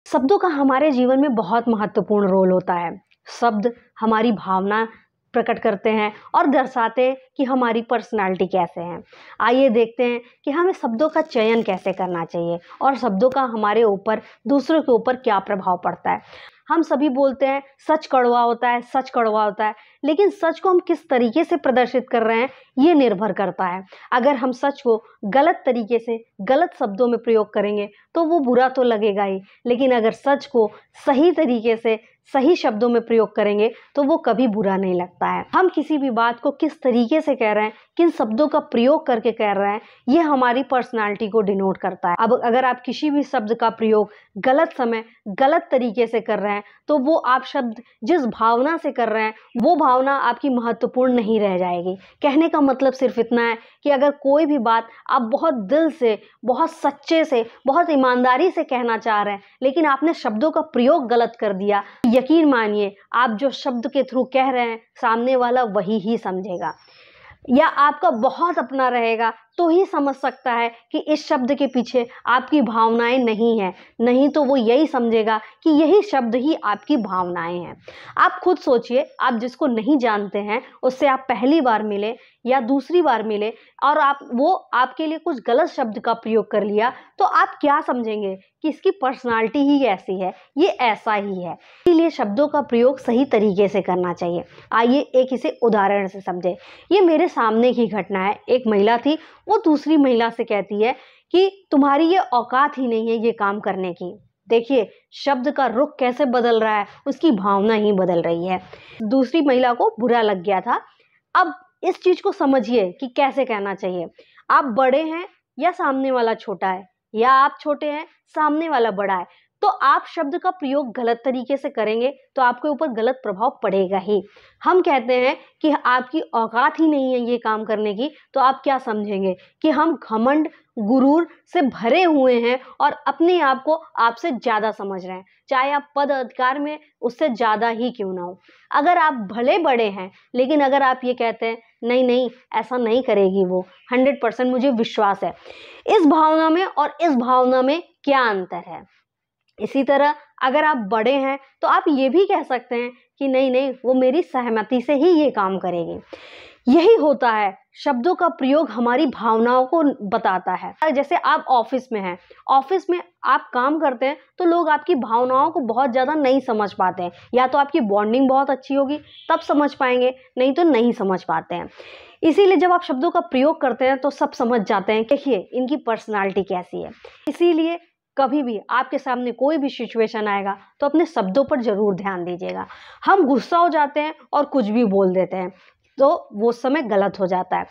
शब्दों का हमारे जीवन में बहुत महत्वपूर्ण रोल होता है। शब्द हमारी भावना प्रकट करते हैं और दर्शाते हैं कि हमारी पर्सनालिटी कैसे है। आइए देखते हैं कि हमें शब्दों का चयन कैसे करना चाहिए और शब्दों का हमारे ऊपर, दूसरों के ऊपर क्या प्रभाव पड़ता है। हम सभी बोलते हैं सच कड़वा होता है, सच कड़वा होता है, लेकिन सच को हम किस तरीके से प्रदर्शित कर रहे हैं ये निर्भर करता है। अगर हम सच को गलत तरीके से, गलत शब्दों में प्रयोग करेंगे तो वो बुरा तो लगेगा ही, लेकिन अगर सच को सही तरीके से, सही शब्दों में प्रयोग करेंगे तो वो कभी बुरा नहीं लगता है। हम किसी भी बात को किस तरीके से कह रहे हैं, किन शब्दों का प्रयोग करके कह रहे हैं, ये हमारी पर्सनालिटी को डिनोट करता है। अब अगर आप किसी भी शब्द का प्रयोग गलत समय, गलत तरीके से कर रहे हैं तो वो आप शब्द जिस भावना से कर रहे हैं वो भावना आपकी महत्वपूर्ण नहीं रह जाएगी। कहने का मतलब सिर्फ इतना है कि अगर कोई भी बात आप बहुत दिल से, बहुत सच्चे से, बहुत ईमानदारी से कहना चाह रहे हैं, लेकिन आपने शब्दों का प्रयोग गलत कर दिया, यकीन मानिए आप जो शब्द के थ्रू कह रहे हैं सामने वाला वही ही समझेगा, या आपका बहुत अपना रहेगा तो ही समझ सकता है कि इस शब्द के पीछे आपकी भावनाएं नहीं हैं, नहीं तो वो यही समझेगा कि यही शब्द ही आपकी भावनाएं हैं। आप खुद सोचिए, आप जिसको नहीं जानते हैं उससे आप पहली बार मिले या दूसरी बार मिले और वो आपके लिए कुछ गलत शब्द का प्रयोग कर लिया तो आप क्या समझेंगे कि इसकी पर्सनालिटी ही ऐसी है, ये ऐसा ही है। इसीलिए शब्दों का प्रयोग सही तरीके से करना चाहिए। आइए एक इसे उदाहरण से समझे। ये मेरे सामने की घटना है। एक महिला थी, वो दूसरी महिला से कहती है कि तुम्हारी ये औकात ही नहीं है ये काम करने की। देखिए शब्द का रुख कैसे बदल रहा है, उसकी भावना ही बदल रही है। दूसरी महिला को बुरा लग गया था। अब इस चीज को समझिए कि कैसे कहना चाहिए। आप बड़े हैं या सामने वाला छोटा है, या आप छोटे हैं सामने वाला बड़ा है, तो आप शब्द का प्रयोग गलत तरीके से करेंगे तो आपके ऊपर गलत प्रभाव पड़ेगा ही। हम कहते हैं कि आपकी औकात ही नहीं है ये काम करने की, तो आप क्या समझेंगे कि हम घमंड, गुरूर से भरे हुए हैं और अपने आप को आपसे ज़्यादा समझ रहे हैं, चाहे आप पद अधिकार में उससे ज़्यादा ही क्यों ना हो। अगर आप भले बड़े हैं, लेकिन अगर आप ये कहते हैं नहीं नहीं ऐसा नहीं करेगी वो, 100% मुझे विश्वास है, इस भावना में और इस भावना में क्या अंतर है। इसी तरह अगर आप बड़े हैं तो आप ये भी कह सकते हैं कि नहीं नहीं वो मेरी सहमति से ही ये काम करेगी। यही होता है, शब्दों का प्रयोग हमारी भावनाओं को बताता है। जैसे आप ऑफिस में हैं, ऑफिस में आप काम करते हैं तो लोग आपकी भावनाओं को बहुत ज़्यादा नहीं समझ पाते हैं, या तो आपकी बॉन्डिंग बहुत अच्छी होगी तब समझ पाएंगे, नहीं तो नहीं समझ पाते हैं। इसीलिए जब आप शब्दों का प्रयोग करते हैं तो सब समझ जाते हैं, देखिए इनकी पर्सनालिटी कैसी है। इसीलिए कभी भी आपके सामने कोई भी सिचुएशन आएगा तो अपने शब्दों पर जरूर ध्यान दीजिएगा। हम गुस्सा हो जाते हैं और कुछ भी बोल देते हैं तो वो समय गलत हो जाता है।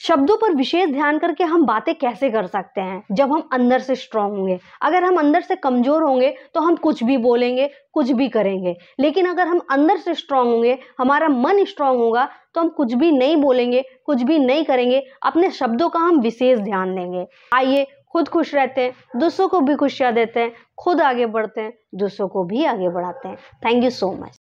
शब्दों पर विशेष ध्यान करके हम बातें कैसे कर सकते हैं जब हम अंदर से स्ट्रांग होंगे। अगर हम अंदर से कमजोर होंगे तो हम कुछ भी बोलेंगे, कुछ भी करेंगे, लेकिन अगर हम अंदर से स्ट्रांग होंगे, हमारा मन स्ट्रांग होगा, तो हम कुछ भी नहीं बोलेंगे, कुछ भी नहीं करेंगे, अपने शब्दों का हम विशेष ध्यान देंगे। आइए खुद खुश रहते हैं, दूसरों को भी खुशियां देते हैं, खुद आगे बढ़ते हैं, दूसरों को भी आगे बढ़ाते हैं। Thank you so much.